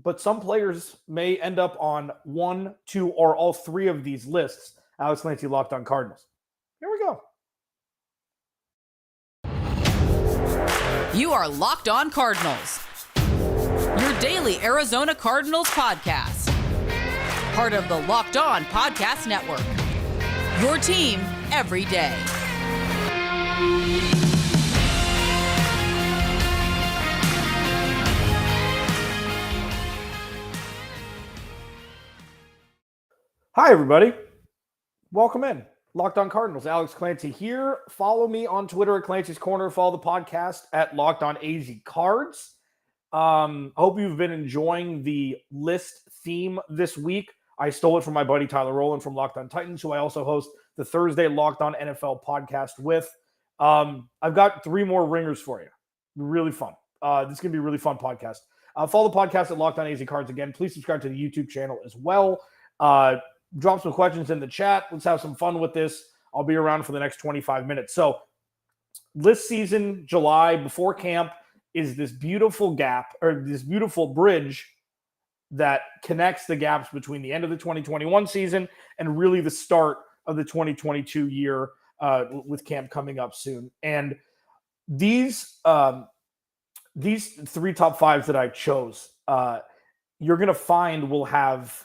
but some players may end up on 1, 2, or all 3 of these lists. Alex Clancy, Locked On Cardinals. Here we go. You are Locked On Cardinals, your daily Arizona Cardinals podcast. Part of the Locked On Podcast Network, your team every day. Hi, everybody. Welcome in. Locked On Cardinals. Alex Clancy here. Follow me on Twitter at Clancy's Corner. Follow the podcast at Locked On AZ Cards. Hope you've been enjoying the list theme this week. I stole it from my buddy Tyler Rowland from Locked On Titans, who I also host the Thursday Locked On NFL podcast with. I've got 3 more ringers for you. Really fun. This is going to be a really fun podcast. Follow the podcast at Locked On AZ Cards again. Please subscribe to the YouTube channel as well. Drop some questions in the chat. Let's have some fun with this. I'll be around for the next 25 minutes. So this season, July, before camp, is this beautiful gap or this beautiful bridge that connects the gaps between the end of the 2021 season and really the start of the 2022 year with camp coming up soon. And these 3 top 5s that I chose, you're going to find will have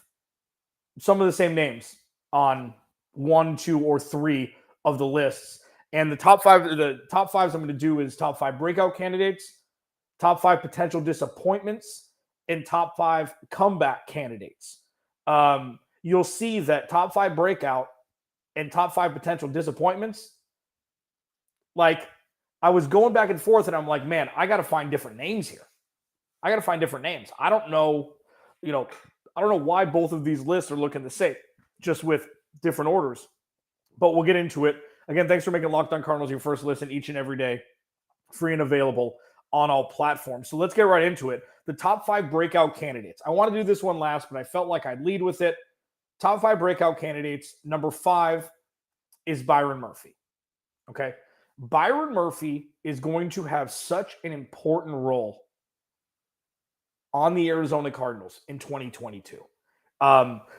some of the same names on 1, 2, or 3 of the lists. And the top 5s I'm going to do is top 5 breakout candidates, top 5 potential disappointments, and top 5 comeback candidates. You'll see that top 5 breakout and top 5 potential disappointments, like I was going back and forth and I'm like, man, I got to find different names here. I don't know, I don't know why both of these lists are looking the same, just with different orders. But we'll get into it. Again, thanks for making Locked On Cardinals your first listen each and every day, free and available on all platforms. So let's get right into it. The top 5 breakout candidates. I want to do this one last, but I felt like I'd lead with it. Top 5 breakout candidates. Number 5 is Byron Murphy. Okay. Byron Murphy is going to have such an important role on the Arizona Cardinals in 2022.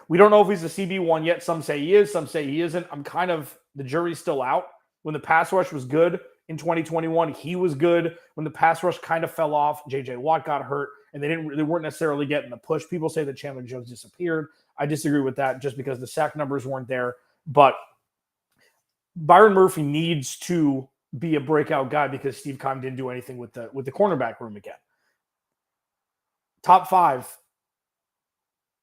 We don't know if he's a CB1 yet. Some say he is, some say he isn't. The jury's still out. When the pass rush was good in 2021, he was good. When the pass rush kind of fell off, J.J. Watt got hurt, and they weren't necessarily getting the push. People say that Chandler Jones disappeared. I disagree with that just because the sack numbers weren't there. But Byron Murphy needs to be a breakout guy because Steve Keim didn't do anything with the cornerback room again. Top 5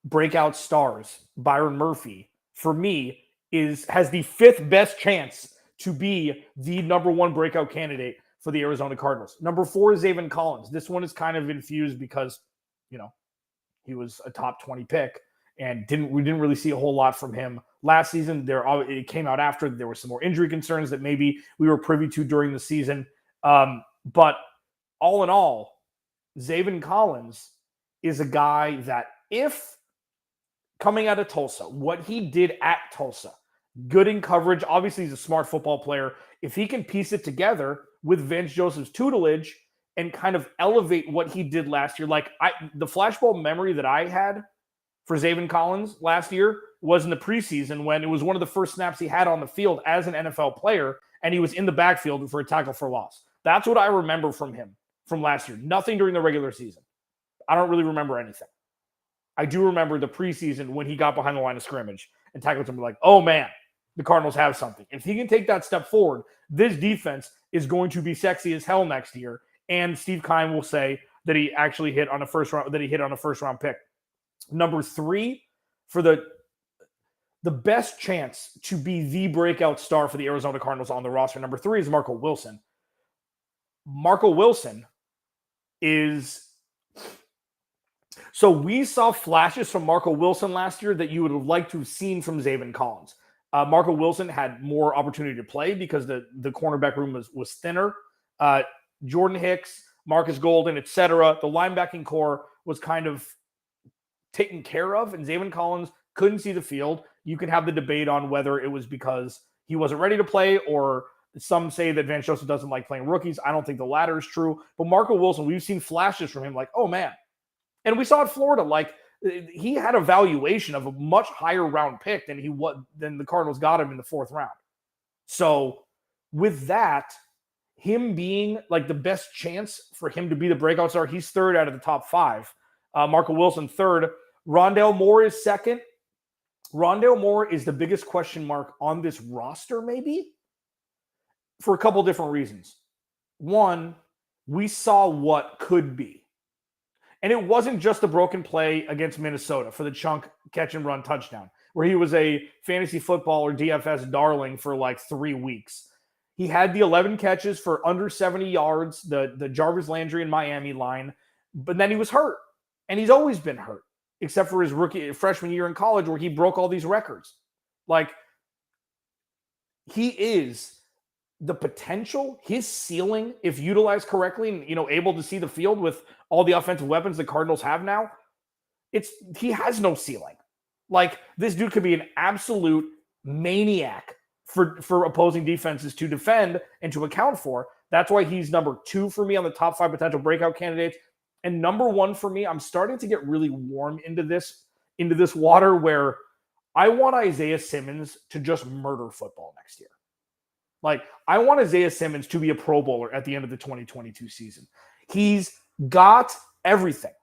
breakout stars, Byron Murphy, for me, has the 5th best chance to be the number 1 breakout candidate for the Arizona Cardinals. Number 4 is Zaven Collins. This one is kind of infused because, he was a top 20 pick and we didn't really see a whole lot from him last season. It came out after there were some more injury concerns that maybe we were privy to during the season. But all in all, Zaven Collins is a guy that if coming out of Tulsa, what he did at Tulsa, good in coverage, obviously he's a smart football player. If he can piece it together with Vance Joseph's tutelage and kind of elevate what he did last year, the flashbulb memory that I had for Zaven Collins last year was in the preseason when it was one of the first snaps he had on the field as an NFL player, and he was in the backfield for a tackle for loss. That's what I remember from him from last year. Nothing during the regular season. I don't really remember anything. I do remember the preseason when he got behind the line of scrimmage and tackled him like, oh man, the Cardinals have something. If he can take that step forward, this defense is going to be sexy as hell next year. And Steve Keim will say that he actually hit on a first round pick. Number 3 for the best chance to be the breakout star for the Arizona Cardinals on the roster. Number 3 is Marco Wilson. Marco Wilson is... So we saw flashes from Marco Wilson last year that you would have liked to have seen from Zaven Collins. Marco Wilson had more opportunity to play because the cornerback room was thinner. Jordan Hicks, Marcus Golden, etc. The linebacking core was kind of taken care of, and Zaven Collins couldn't see the field. You can have the debate on whether it was because he wasn't ready to play, or some say that Vance Joseph doesn't like playing rookies. I don't think the latter is true. But Marco Wilson, we've seen flashes from him like, oh man, And we saw at Florida, like, he had a valuation of a much higher round pick than the Cardinals got him in the 4th round. So with that, him being like the best chance for him to be the breakout star, he's 3rd out of the top 5. Marco Wilson 3rd. Rondale Moore is 2nd. Rondale Moore is the biggest question mark on this roster, maybe, for a couple different reasons. One, we saw what could be. And it wasn't just a broken play against Minnesota for the chunk catch and run touchdown, where he was a fantasy football or DFS darling for like 3 weeks. He had the 11 catches for under 70 yards, the Jarvis Landry and Miami line, but then he was hurt. And he's always been hurt, except for his freshman year in college where he broke all these records. Like, he is the potential, his ceiling, if utilized correctly and, able to see the field with all the offensive weapons the Cardinals have now, he has no ceiling. Like, this dude could be an absolute maniac for opposing defenses to defend and to account for. That's why he's number 2 for me on the top 5 potential breakout candidates. And number 1 for me, I'm starting to get really warm into this water where I want Isaiah Simmons to just murder football next year. Like, I want Isaiah Simmons to be a Pro Bowler at the end of the 2022 season. He's got everything.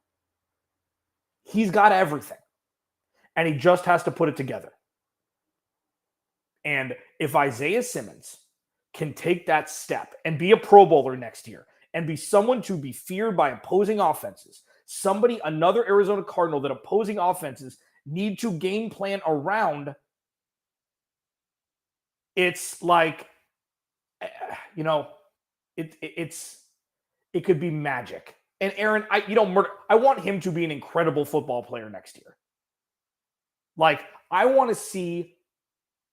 He's got everything. And he just has to put it together. And if Isaiah Simmons can take that step and be a Pro Bowler next year and be someone to be feared by opposing offenses, another Arizona Cardinal that opposing offenses need to game plan around, it's like, it could be magic. And Aaron, I want him to be an incredible football player next year. Like, I want to see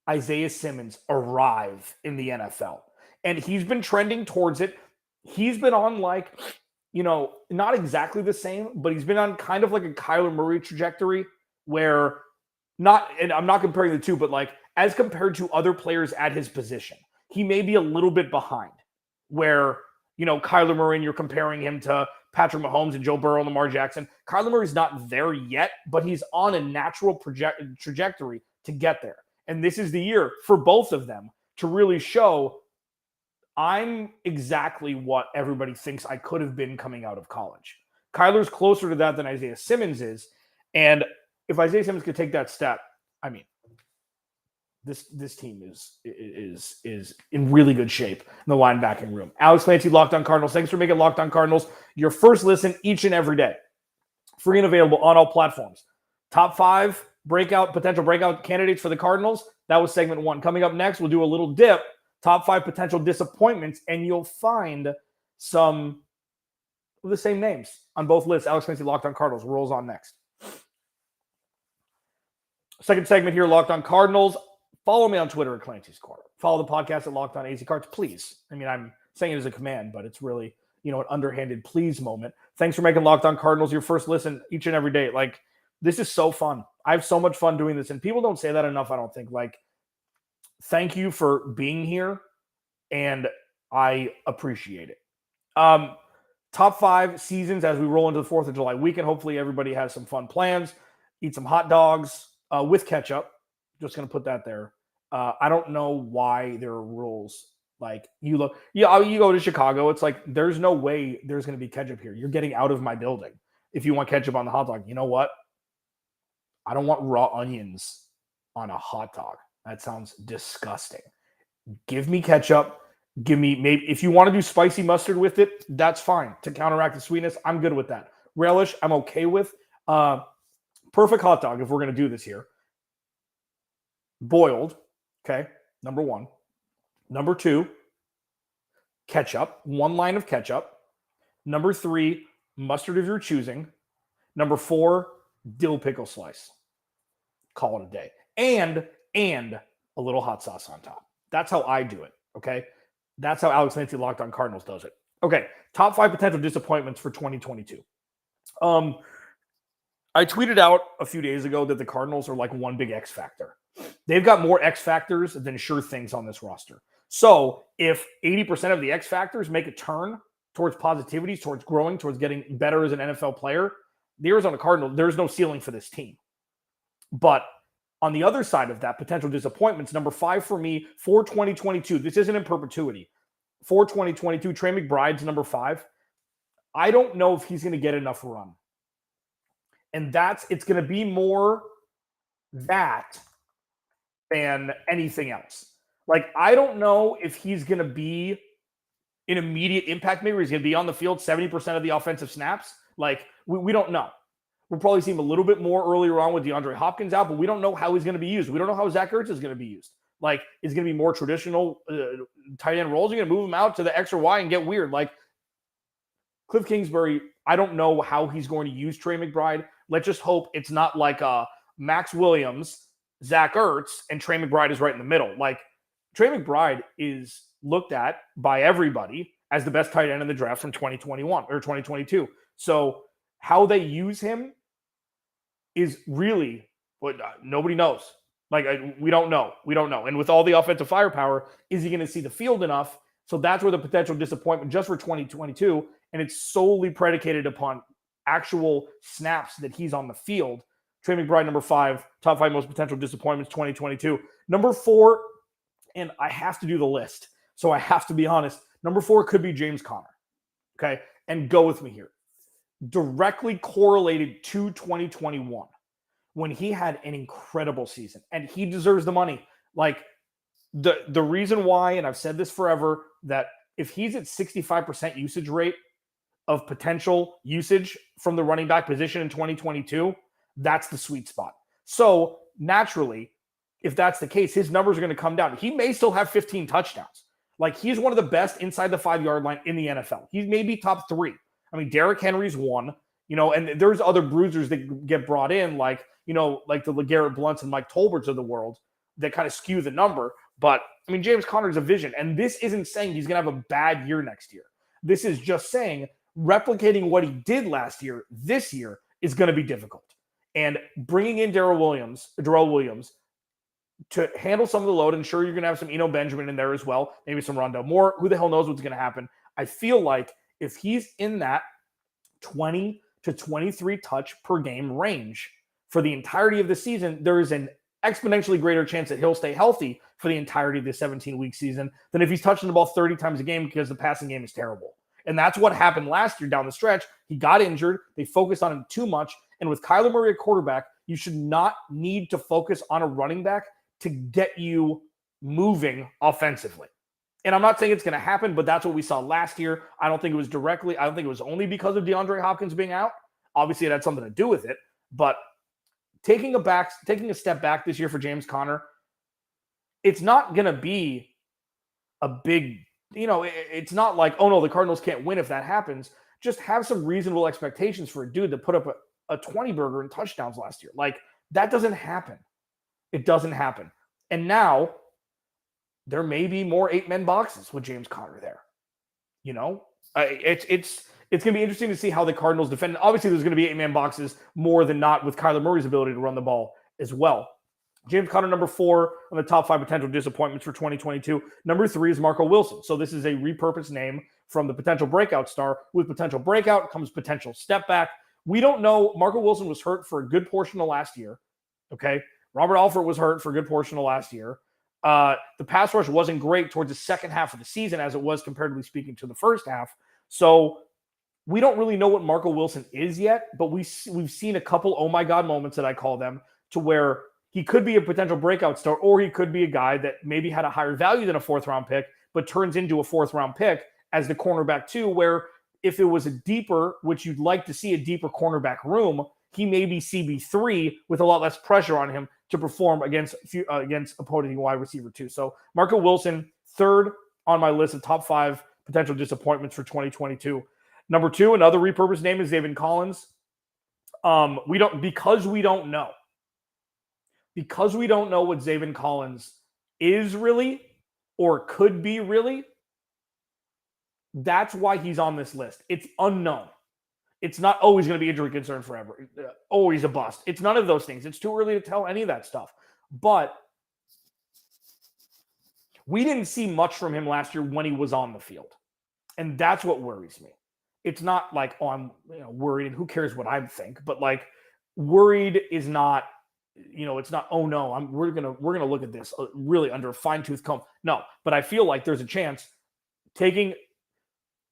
Isaiah Simmons arrive in the NFL. And he's been trending towards it. He's been on not exactly the same, but he's been on kind of like a Kyler Murray trajectory where and I'm not comparing the two, but like as compared to other players at his position, he may be a little bit behind where, Kyler Murray, and you're comparing him to Patrick Mahomes and Joe Burrow and Lamar Jackson. Kyler Murray's not there yet, but he's on a natural trajectory to get there. And this is the year for both of them to really show I'm exactly what everybody thinks I could have been coming out of college. Kyler's closer to that than Isaiah Simmons is. And if Isaiah Simmons could take that step, I mean, this team is in really good shape in the linebacking room. Alex Clancy, Locked On Cardinals. Thanks for making Locked On Cardinals your first listen each and every day. Free and available on all platforms. Top 5 potential breakout candidates for the Cardinals. That was segment 1. Coming up next, we'll do a little dip. Top 5 potential disappointments, and you'll find some of the same names on both lists. Alex Clancy, Locked On Cardinals, rolls on next. Second segment here, Locked On Cardinals. Follow me on Twitter at Clancy's Corner. Follow the podcast at Locked On AZ Cards, please. I mean, I'm saying it as a command, but it's really, an underhanded please moment. Thanks for making Locked On Cardinals your first listen each and every day. Like, this is so fun. I have so much fun doing this, and people don't say that enough, I don't think. Like, thank you for being here, and I appreciate it. Top 5 seasons as we roll into the 4th of July weekend. Hopefully everybody has some fun plans. Eat some hot dogs with ketchup. Just going to put that there. I don't know why there are rules. Like, you go to Chicago, it's like there's no way there's going to be ketchup here. You're getting out of my building if you want ketchup on the hot dog. You know what? I don't want raw onions on a hot dog. That sounds disgusting. Give me ketchup. Give me, maybe if you want to do spicy mustard with it, that's fine. To counteract the sweetness, I'm good with that. Relish, I'm okay with. Perfect hot dog, if we're going to do this here. Boiled, okay, number 1. Number 2, ketchup, 1 line of ketchup. Number 3, mustard of your choosing. Number 4, dill pickle slice. Call it a day. And a little hot sauce on top. That's how I do it, okay? That's how Alex Nancy Locked On Cardinals does it. Okay, top 5 potential disappointments for 2022. I tweeted out a few days ago that the Cardinals are like one big X factor. They've got more X factors than sure things on this roster. So if 80% of the X factors make a turn towards positivity, towards growing, towards getting better as an NFL player, the Arizona Cardinals, there's no ceiling for this team. But on the other side of that, potential disappointments, number 5 for me for 2022, this isn't in perpetuity. For 2022, Trey McBride's number 5. I don't know if he's going to get enough run. And it's going to be more that than anything else. Like, I don't know if he's going to be an immediate impact maker. He's going to be on the field 70% of the offensive snaps. Like, we don't know. We'll probably see him a little bit more earlier on with DeAndre Hopkins out, but we don't know how he's going to be used. We don't know how Zach Ertz is going to be used. Like, is going to be more traditional tight end roles? You're going to move him out to the X or Y and get weird. Like, Cliff Kingsbury, I don't know how he's going to use Trey McBride. Let's just hope it's not like Max Williams, Zach Ertz, and Trey McBride is right in the middle. Like, Trey McBride is looked at by everybody as the best tight end in the draft from 2021 or 2022. So how they use him is really what nobody knows. Like, we don't know. We don't know. And with all the offensive firepower, is he going to see the field enough? So that's where the potential disappointment just for 2022, and it's solely predicated upon actual snaps that he's on the field. Trey McBride, number 5, top 5 most potential disappointments 2022. Number 4, and I have to do the list, so I have to be honest. Number 4 could be James Conner. Okay, and go with me here. Directly correlated to 2021 when he had an incredible season, and he deserves the money. Like, the reason why, and I've said this forever, that if he's at 65% usage rate of potential usage from the running back position in 2022, that's the sweet spot. So naturally, if that's the case, his numbers are going to come down. He may still have 15 touchdowns. Like, he's one of the best inside the 5-yard line in the NFL. He's maybe top 3. I mean, Derrick Henry's 1, and there's other bruisers that get brought in, like the LeGarrette Blunts and Mike Tolberts of the world that kind of skew the number. But, I mean, James Conner's a vision. And this isn't saying he's going to have a bad year next year. This is just saying replicating what he did last year, this year, is going to be difficult. And bringing in Darrell Williams to handle some of the load, and sure, you're going to have some Eno Benjamin in there as well, maybe some Rondell Moore. Who the hell knows what's going to happen? I feel like if he's in that 20 to 23 touch per game range for the entirety of the season, there is an exponentially greater chance that he'll stay healthy for the entirety of the 17-week season than if he's touching the ball 30 times a game because the passing game is terrible. And that's what happened last year down the stretch. He got injured. They focused on him too much. And with Kyler Murray at quarterback, you should not need to focus on a running back to get you moving offensively. And I'm not saying it's going to happen, but that's what we saw last year. I don't think it was directly. I don't think it was only because of DeAndre Hopkins being out. Obviously, it had something to do with it. But taking a step back this year for James Conner, it's not going to be a big, it's not like, oh no, the Cardinals can't win if that happens. Just have some reasonable expectations for a dude that put up a 20-burger in touchdowns last year. Like, that doesn't happen. It doesn't happen. And now there may be more 8-man boxes with James Conner there. It's going to be interesting to see how the Cardinals defend. Obviously, there's going to be 8-man boxes more than not with Kyler Murray's ability to run the ball as well. James Conner, number 4 on the top 5 potential disappointments for 2022. Number 3 is Marco Wilson. So this is a repurposed name from the potential breakout star. With potential breakout comes potential step back. We don't know. Marco Wilson was hurt for a good portion of last year. Okay. Robert Alford was hurt for a good portion of last year. The pass rush wasn't great towards the second half of the season as it was comparatively speaking to the first half. So we don't really know what Marco Wilson is yet, but we've seen a couple oh my God moments that I call them to where he could be a potential breakout star, or he could be a guy that maybe had a higher value than a 4th-round pick, but turns into a 4th-round pick as the cornerback too, where if it was a deeper, which you'd like to see a deeper cornerback room, he may be CB3 with a lot less pressure on him to perform against opposing wide receiver too. So Marco Wilson, 3rd on my list of top 5 potential disappointments for 2022. Number 2, another repurposed name is Zaven Collins. Because we don't know what Zaven Collins is really or could be really, that's why he's on this list. It's unknown. It's not always going to be injury concern forever. Always a bust. It's none of those things. It's too early to tell any of that stuff. But we didn't see much from him last year when he was on the field. And that's what worries me, it's not like, oh, I'm worried and who cares what I think, but like worried is not, it's not, oh no, we're gonna look at this really under a fine-tooth comb. No, but I feel like there's a chance taking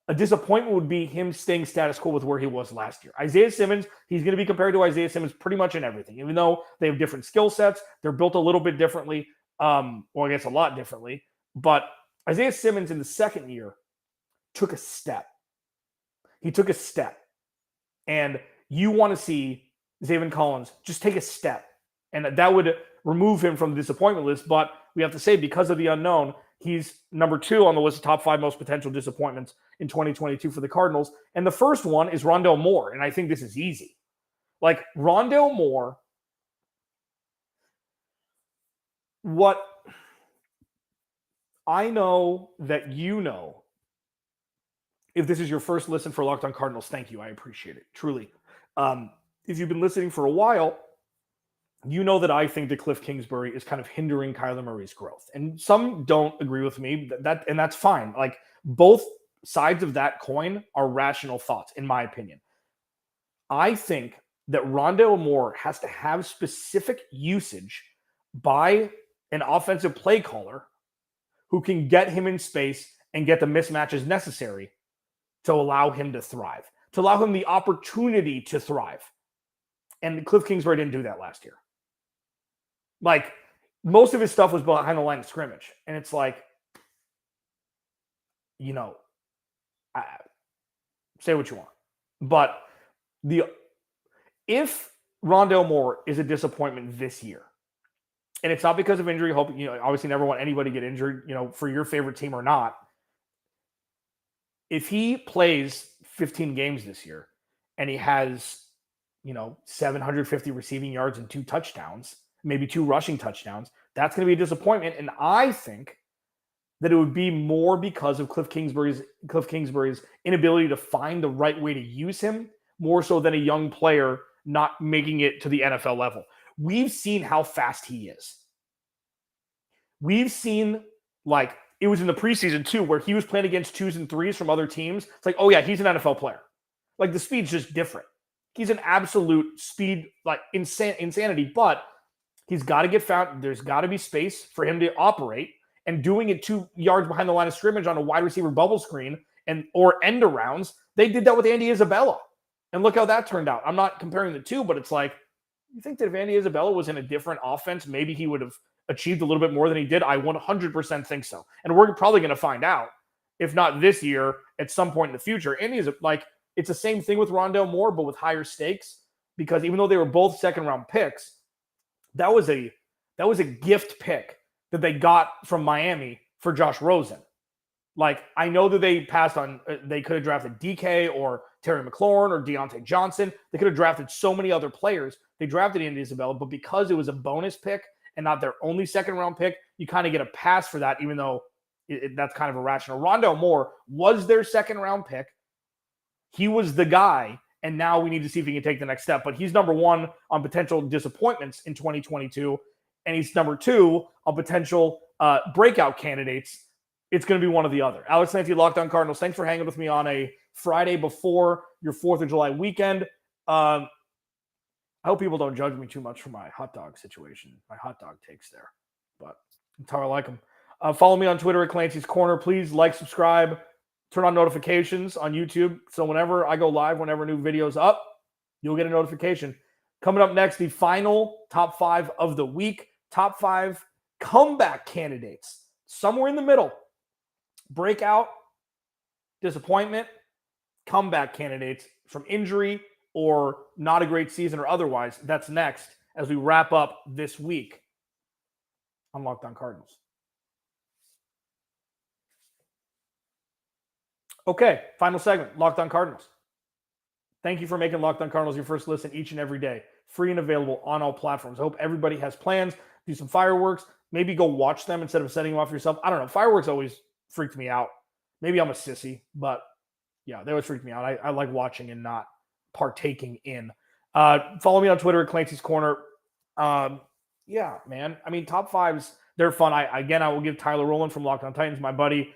a disappointment would be him staying status quo with where he was last year. Isaiah Simmons, he's going to be compared to Isaiah Simmons pretty much in everything, even though they have different skill sets. They're built a little bit differently, I guess a lot differently. But Isaiah Simmons in the second year took a step. He took a step. And you want to see Zaven Collins just take a step. And that would remove him from the disappointment list. But we have to say, because of the unknown, he's number 2 on the list of top 5 most potential disappointments in 2022 for the Cardinals. And the first one is Rondale Moore. And I think this is easy. Like Rondale Moore, what I know that if this is your first listen for Locked On Cardinals, thank you. I appreciate it. Truly. If you've been listening for a while, you know that I think that Cliff Kingsbury is kind of hindering Kyler Murray's growth. And some don't agree with me, and that's fine. Like both sides of that coin are rational thoughts, in my opinion. I think that Rondale Moore has to have specific usage by an offensive play caller who can get him in space and get the mismatches necessary to allow him to thrive, to allow him the opportunity to thrive. And Cliff Kingsbury didn't do that last year. Like, most of his stuff was behind the line of scrimmage. And it's like, say what you want. But if Rondale Moore is a disappointment this year, and it's not because of injury, obviously never want anybody to get injured, for your favorite team or not. If he plays 15 games this year and he has, 750 receiving yards and 2 touchdowns, maybe 2 rushing touchdowns, that's going to be a disappointment. And I think that it would be more because of Cliff Kingsbury's inability to find the right way to use him, more so than a young player not making it to the NFL level. We've seen how fast he is. We've seen, like, it was in the preseason too, where he was playing against 2s and 3s from other teams. It's like, oh yeah, he's an NFL player. Like, the speed's just different. He's an absolute speed, like insanity, but he's got to get found. There's got to be space for him to operate, and doing it 2 yards behind the line of scrimmage on a wide receiver bubble screen or end arounds. They did that with Andy Isabella, and look how that turned out. I'm not comparing the two, but it's like, you think that if Andy Isabella was in a different offense, maybe he would have achieved a little bit more than he did? I 100% think so. And we're probably going to find out, if not this year, at some point in the future. Andy is like, it's the same thing with Rondale Moore, but with higher stakes, because even though they were both second-round picks, that was a gift pick that they got from Miami for Josh Rosen. Like, I know that they passed on, they could have drafted DK or Terry McLaurin or Deontay Johnson. They could have drafted so many other players. They drafted Andy Isabella, but because it was a bonus pick and not their only second-round pick, you kind of get a pass for that, even though that's kind of irrational. Rondale Moore was their second-round pick. He was the guy, and now we need to see if he can take the next step. But he's number 1 on potential disappointments in 2022, and he's number 2 on potential breakout candidates. It's going to be one or the other. Alex Clancy, Locked On Cardinals. Thanks for hanging with me on a Friday before your 4th of July weekend. I hope people don't judge me too much for my hot dog situation, my hot dog takes there. But that's how I like them. Follow me on Twitter at Clancy's Corner. Please like, subscribe, turn on notifications on YouTube. So whenever I go live, whenever a new video's up, you'll get a notification. Coming up next, the final top 5 of the week. Top 5 comeback candidates. Somewhere in the middle. Breakout, disappointment, comeback candidates from injury or not a great season or otherwise. That's next as we wrap up this week on Locked On Cardinals. Okay, final segment, Locked On Cardinals. Thank you for making Locked On Cardinals your first listen each and every day. Free and available on all platforms. I hope everybody has plans. Do some fireworks. Maybe go watch them instead of setting them off yourself. I don't know. Fireworks always freaked me out. Maybe I'm a sissy, but yeah, they always freaked me out. I like watching and not partaking in. Follow me on Twitter at Clancy's Corner. Yeah, man. I mean, top 5s, they're fun. I will give Tyler Rowland from Locked On Titans, my buddy,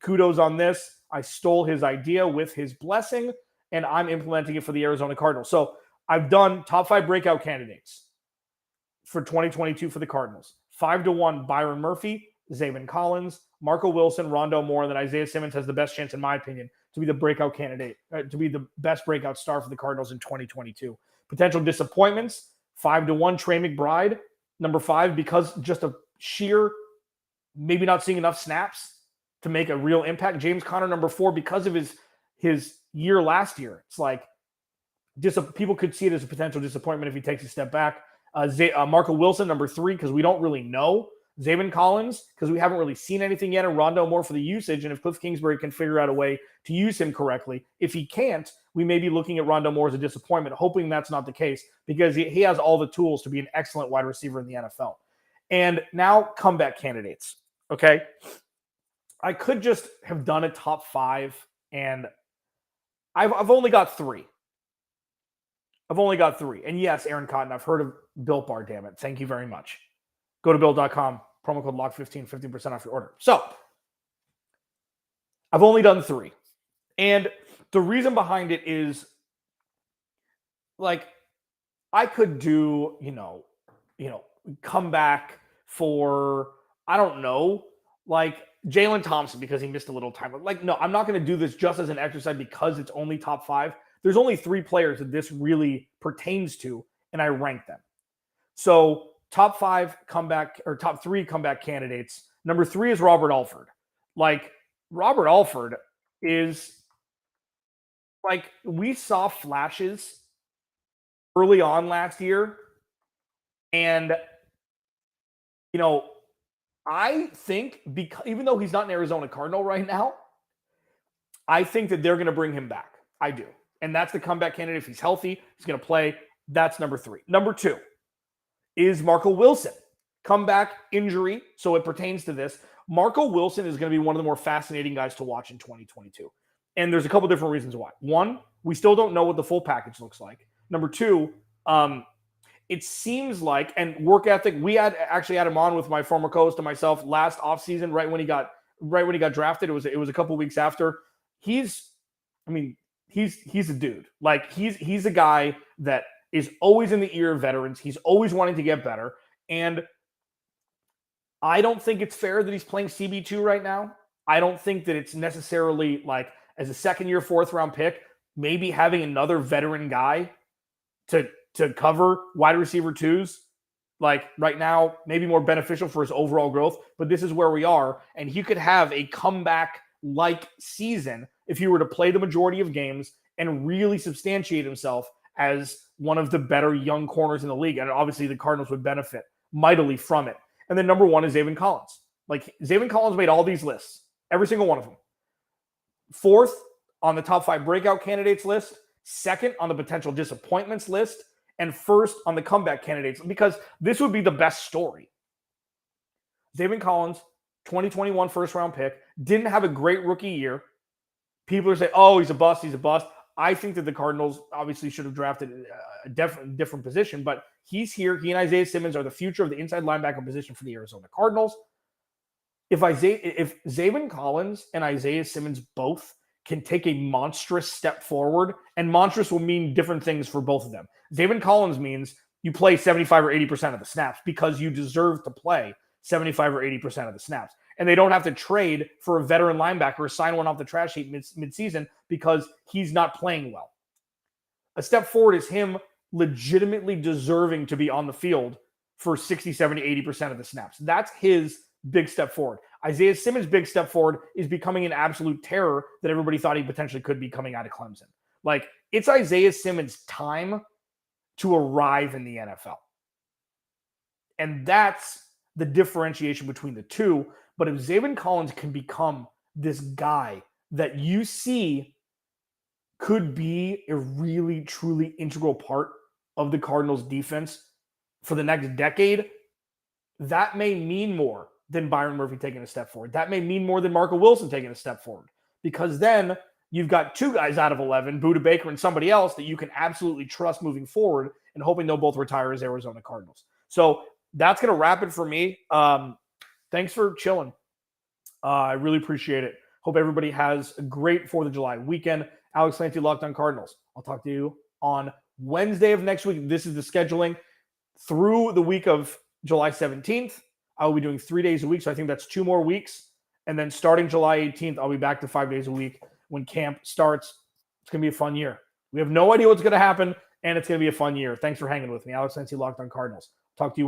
kudos on this. I stole his idea with his blessing. and I'm implementing it for the Arizona Cardinals. So I've done top 5 breakout candidates for 2022 for the Cardinals. 5-1, Byron Murphy, Zaven Collins, Marco Wilson, Rondo Moore, and then Isaiah Simmons has the best chance, in my opinion, to be the breakout candidate, to be the best breakout star for the Cardinals in 2022. Potential disappointments, 5-1, Trey McBride, number 5, because just of sheer maybe not seeing enough snaps to make a real impact. James Conner, number 4, because of his year last year. It's like people could see it as a potential disappointment if he takes a step back. Marco Wilson, number 3, because we don't really know. Zaven Collins, because we haven't really seen anything yet. And Rondo Moore for the usage. And if Cliff Kingsbury can figure out a way to use him correctly, if he can't, we may be looking at Rondo Moore as a disappointment, hoping that's not the case, because he has all the tools to be an excellent wide receiver in the NFL. And now comeback candidates, okay? I could just have done a top 5, and I've only got 3. And yes, Aaron Cotton, I've heard of Built Bar, damn it. Thank you very much. Go to Built.com, promo code LOCK15, 15% off your order. So, I've only done 3. And the reason behind it is, like, I could do, come back for, I don't know, like Jalen Thompson because he missed a little time. Like, no, I'm not going to do this just as an exercise because it's only top 5. There's only 3 players that this really pertains to, and I rank them. So top 5 comeback or top 3 comeback candidates. Number 3 is Robert Alford. Like, Robert Alford is like, we saw flashes early on last year. And, I think because even though he's not an Arizona Cardinal right now, I think that they're going to bring him back. I do. And that's the comeback candidate. If he's healthy, he's going to play. That's number 3. Number 2 is Marco Wilson. Comeback injury, so it pertains to this. Marco Wilson is going to be one of the more fascinating guys to watch in 2022. And there's a couple different reasons why. 1, we still don't know what the full package looks like. Number 2, it seems like, and work ethic, we actually had him on with my former co-host and myself last offseason, right when he got drafted. It was a couple weeks after. He's a dude. Like, he's a guy that is always in the ear of veterans. He's always wanting to get better. And I don't think it's fair that he's playing CB2 right now. I don't think that it's necessarily like, as a second-year, 4th-round pick, maybe having another veteran guy to cover wide receiver 2s, like right now, maybe more beneficial for his overall growth. But this is where we are. And he could have a comeback-like season if he were to play the majority of games and really substantiate himself as one of the better young corners in the league. And obviously the Cardinals would benefit mightily from it. And then number 1 is Zaven Collins. Like, Zaven Collins made all these lists, every single one of them. 4th on the top 5 breakout candidates list, 2nd on the potential disappointments list, and 1st on the comeback candidates, because this would be the best story. Zaven Collins, 2021 first-round pick, didn't have a great rookie year. People are saying, oh, he's a bust. I think that the Cardinals obviously should have drafted a different position, but he's here. He and Isaiah Simmons are the future of the inside linebacker position for the Arizona Cardinals. If Zaven Collins and Isaiah Simmons both can take a monstrous step forward, and monstrous will mean different things for both of them. Zaven Collins means you play 75 or 80% of the snaps because you deserve to play 75 or 80% of the snaps. And they don't have to trade for a veteran linebacker or sign one off the trash heap mid-season because he's not playing well. A step forward is him legitimately deserving to be on the field for 60, 70, 80% of the snaps. That's his big step forward. Isaiah Simmons' big step forward is becoming an absolute terror that everybody thought he potentially could be coming out of Clemson. Like, it's Isaiah Simmons' time to arrive in the NFL. And that's the differentiation between the two. But if Zaven Collins can become this guy that you see could be a really, truly integral part of the Cardinals' defense for the next decade, that may mean more than Byron Murphy taking a step forward. That may mean more than Marco Wilson taking a step forward. Because then you've got 2 guys out of 11, Budda Baker and somebody else that you can absolutely trust moving forward and hoping they'll both retire as Arizona Cardinals. So that's going to wrap it for me. Thanks for chilling. I really appreciate it. Hope everybody has a great 4th of July weekend. Alex Clancy, Locked On Cardinals. I'll talk to you on Wednesday of next week. This is the scheduling through the week of July 17th. I will be doing 3 days a week, so I think that's 2 more weeks. And then starting July 18th, I'll be back to 5 days a week when camp starts. It's going to be a fun year. We have no idea what's going to happen, and it's going to be a fun year. Thanks for hanging with me. Alex Clancy, Locked On Cardinals. Talk to you